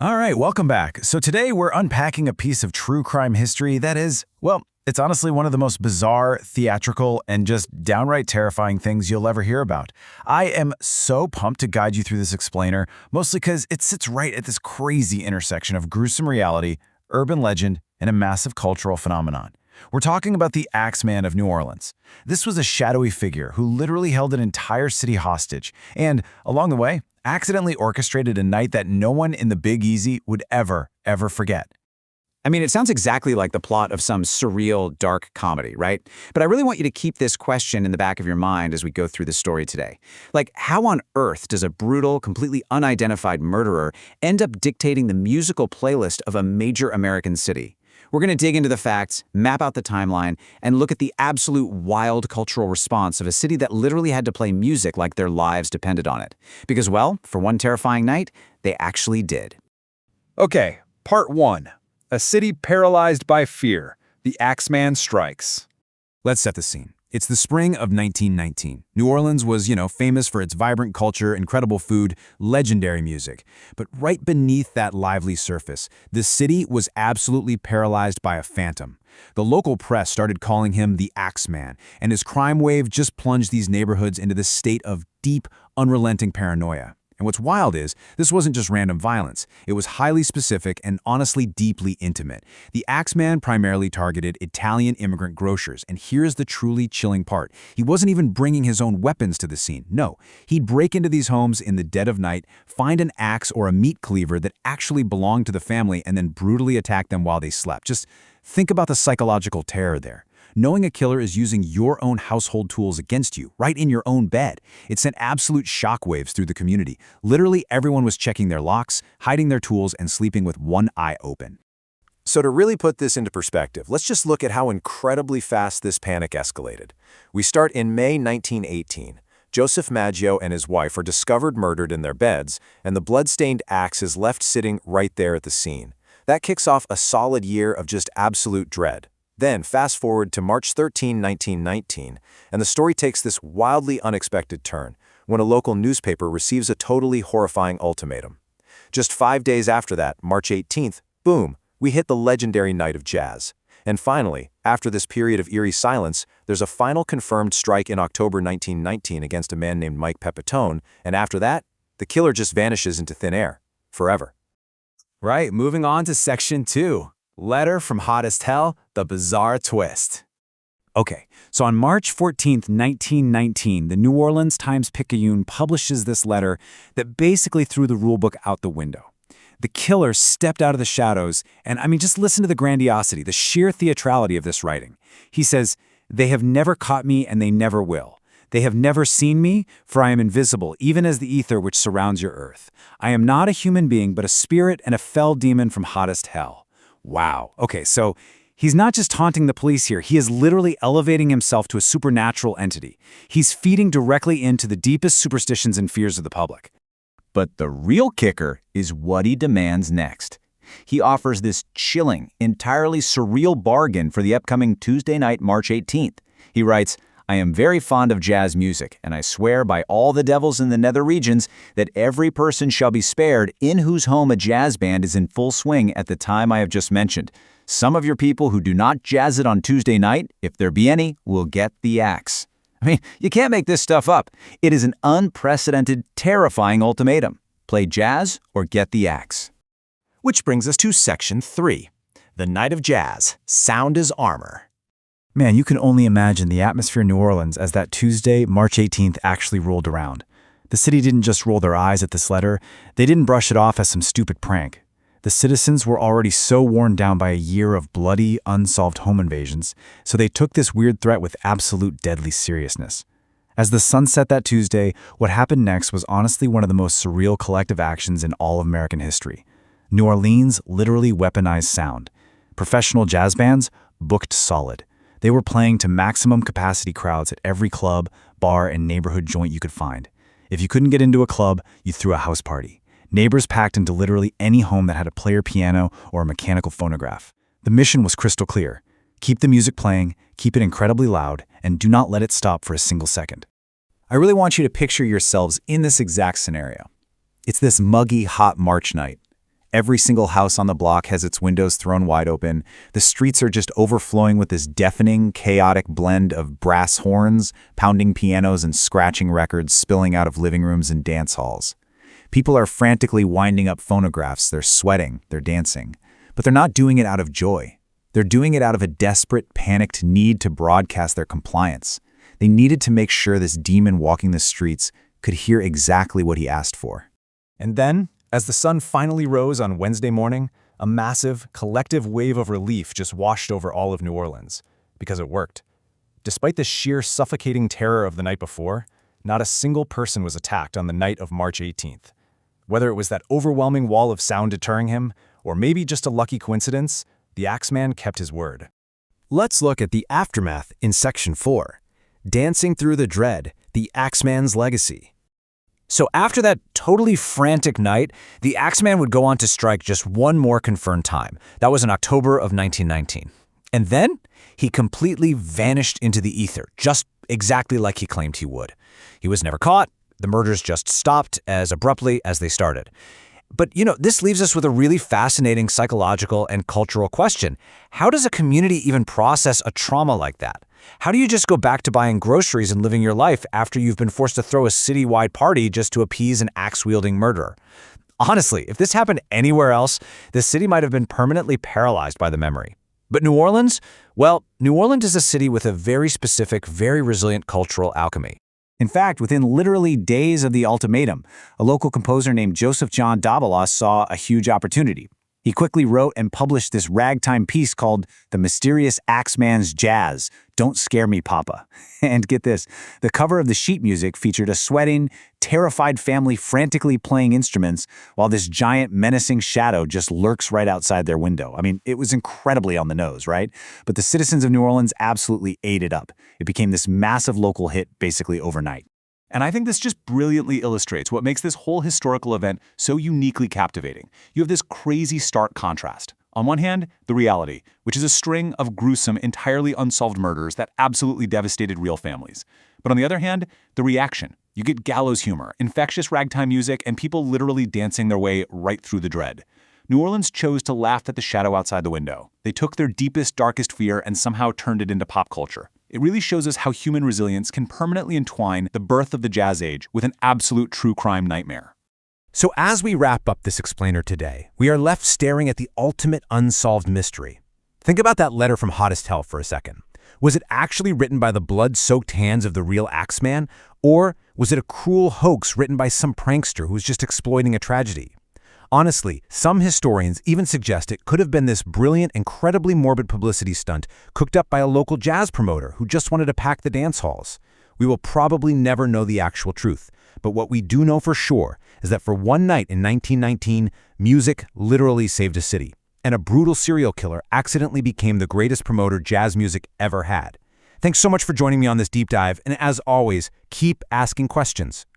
All right, welcome back. So today we're unpacking a piece of true crime history that is, well, it's honestly one of the most bizarre, theatrical, and just downright terrifying things you'll ever hear about. I am so pumped to guide you through this explainer, mostly because it sits right at this crazy intersection of gruesome reality, urban legend, and a massive cultural phenomenon. We're talking about the Axeman of New Orleans. This was a shadowy figure who literally held an entire city hostage and, along the way, accidentally orchestrated a night that no one in the Big Easy would ever forget. I mean, it sounds exactly like the plot of some surreal, dark comedy, right? But I really want you to keep this question in the back of your mind as we go through the story today. Like, how on earth does a brutal, completely unidentified murderer end up dictating the musical playlist of a major American city? We're going to dig into the facts, map out the timeline, and look at the absolute wild cultural response of a city that literally had to play music like their lives depended on it. Because, well, for one terrifying night, they actually did. Okay, part 1. A city paralyzed by fear. The Axeman strikes. Let's set the scene. It's the spring of 1919. New Orleans was, famous for its vibrant culture, incredible food, legendary music. But right beneath that lively surface, the city was absolutely paralyzed by a phantom. The local press started calling him the Axeman, and his crime wave just plunged these neighborhoods into this state of deep, unrelenting paranoia. And what's wild is, this wasn't just random violence. It was highly specific and honestly deeply intimate. The Axeman primarily targeted Italian immigrant grocers, and here's the truly chilling part. He wasn't even bringing his own weapons to the scene. No, he'd break into these homes in the dead of night, find an axe or a meat cleaver that actually belonged to the family, and then brutally attack them while they slept. Just think about the psychological terror there. Knowing a killer is using your own household tools against you, right in your own bed. It sent absolute shockwaves through the community. Literally everyone was checking their locks, hiding their tools, and sleeping with one eye open. So to really put this into perspective, let's just look at how incredibly fast this panic escalated. We start in May 1918. Joseph Maggio and his wife are discovered murdered in their beds, and the blood-stained axe is left sitting right there at the scene. That kicks off a solid year of just absolute dread. Then, fast forward to March 13, 1919, and the story takes this wildly unexpected turn when a local newspaper receives a totally horrifying ultimatum. Just 5 days after that, March 18th, boom, we hit the legendary night of jazz. And finally, after this period of eerie silence, there's a final confirmed strike in October 1919 against a man named Mike Pepitone, and after that, the killer just vanishes into thin air, forever. Right, moving on to section 2. Letter from Hottest Hell, the bizarre twist. Okay, so on March 14, 1919, the New Orleans Times-Picayune publishes this letter that basically threw the rulebook out the window. The killer stepped out of the shadows, and just listen to the grandiosity, the sheer theatrality of this writing. He says, "They have never caught me and they never will. They have never seen me, for I am invisible, even as the ether which surrounds your earth. I am not a human being, but a spirit and a fell demon from hottest hell." Wow. Okay, so he's not just taunting the police here. He is literally elevating himself to a supernatural entity. He's feeding directly into the deepest superstitions and fears of the public. But the real kicker is what he demands next. He offers this chilling, entirely surreal bargain for the upcoming Tuesday night, March 18th. He writes, "I am very fond of jazz music, and I swear by all the devils in the nether regions that every person shall be spared in whose home a jazz band is in full swing at the time I have just mentioned. Some of your people who do not jazz it on Tuesday night, if there be any, will get the axe." You can't make this stuff up. It is an unprecedented, terrifying ultimatum. Play jazz or get the axe. Which brings us to section 3. The night of jazz, sound as armor. Man, you can only imagine the atmosphere in New Orleans as that Tuesday, March 18th, actually rolled around. The city didn't just roll their eyes at this letter. They didn't brush it off as some stupid prank. The citizens were already so worn down by a year of bloody, unsolved home invasions, so they took this weird threat with absolute deadly seriousness. As the sun set that Tuesday, what happened next was honestly one of the most surreal collective actions in all of American history. New Orleans literally weaponized sound. Professional jazz bands booked solid. They were playing to maximum capacity crowds at every club, bar, and neighborhood joint you could find. If you couldn't get into a club, you threw a house party. Neighbors packed into literally any home that had a player piano or a mechanical phonograph. The mission was crystal clear. Keep the music playing, keep it incredibly loud, and do not let it stop for a single second. I really want you to picture yourselves in this exact scenario. It's this muggy, hot March night. Every single house on the block has its windows thrown wide open. The streets are just overflowing with this deafening, chaotic blend of brass horns, pounding pianos, and scratching records spilling out of living rooms and dance halls. People are frantically winding up phonographs. They're sweating, they're dancing. But they're not doing it out of joy. They're doing it out of a desperate, panicked need to broadcast their compliance. They needed to make sure this demon walking the streets could hear exactly what he asked for. And then, as the sun finally rose on Wednesday morning, a massive, collective wave of relief just washed over all of New Orleans, because it worked. Despite the sheer suffocating terror of the night before, not a single person was attacked on the night of March 18th. Whether it was that overwhelming wall of sound deterring him, or maybe just a lucky coincidence, the Axeman kept his word. Let's look at the aftermath in Section 4. Dancing Through the Dread, the Axeman's Legacy. So after that totally frantic night, the Axeman would go on to strike just one more confirmed time. That was in October of 1919. And then he completely vanished into the ether, just exactly like he claimed he would. He was never caught. The murders just stopped as abruptly as they started. But, this leaves us with a really fascinating psychological and cultural question. How does a community even process a trauma like that? How do you just go back to buying groceries and living your life after you've been forced to throw a citywide party just to appease an axe-wielding murderer? Honestly, if this happened anywhere else, the city might have been permanently paralyzed by the memory. But New Orleans? Well, New Orleans is a city with a very specific, very resilient cultural alchemy. In fact, within literally days of the ultimatum, a local composer named Joseph John Dabalos saw a huge opportunity. He quickly wrote and published this ragtime piece called The Mysterious Axeman's Jazz, Don't Scare Me, Papa. And get this, the cover of the sheet music featured a sweating, terrified family frantically playing instruments while this giant, menacing shadow just lurks right outside their window. I mean, it was incredibly on the nose, right? But the citizens of New Orleans absolutely ate it up. It became this massive local hit basically overnight. And I think this just brilliantly illustrates what makes this whole historical event so uniquely captivating. You have this crazy stark contrast. On one hand, the reality, which is a string of gruesome, entirely unsolved murders that absolutely devastated real families. But on the other hand, the reaction. You get gallows humor, infectious ragtime music, and people literally dancing their way right through the dread. New Orleans chose to laugh at the shadow outside the window. They took their deepest, darkest fear and somehow turned it into pop culture. It really shows us how human resilience can permanently entwine the birth of the jazz age with an absolute true crime nightmare. So as we wrap up this explainer today, we are left staring at the ultimate unsolved mystery. Think about that letter from Hottest Hell for a second. Was it actually written by the blood-soaked hands of the real Axeman, or was it a cruel hoax written by some prankster who was just exploiting a tragedy? Honestly, some historians even suggest it could have been this brilliant, incredibly morbid publicity stunt cooked up by a local jazz promoter who just wanted to pack the dance halls. We will probably never know the actual truth, but what we do know for sure is that for one night in 1919, music literally saved a city, and a brutal serial killer accidentally became the greatest promoter jazz music ever had. Thanks so much for joining me on this deep dive, and as always, keep asking questions.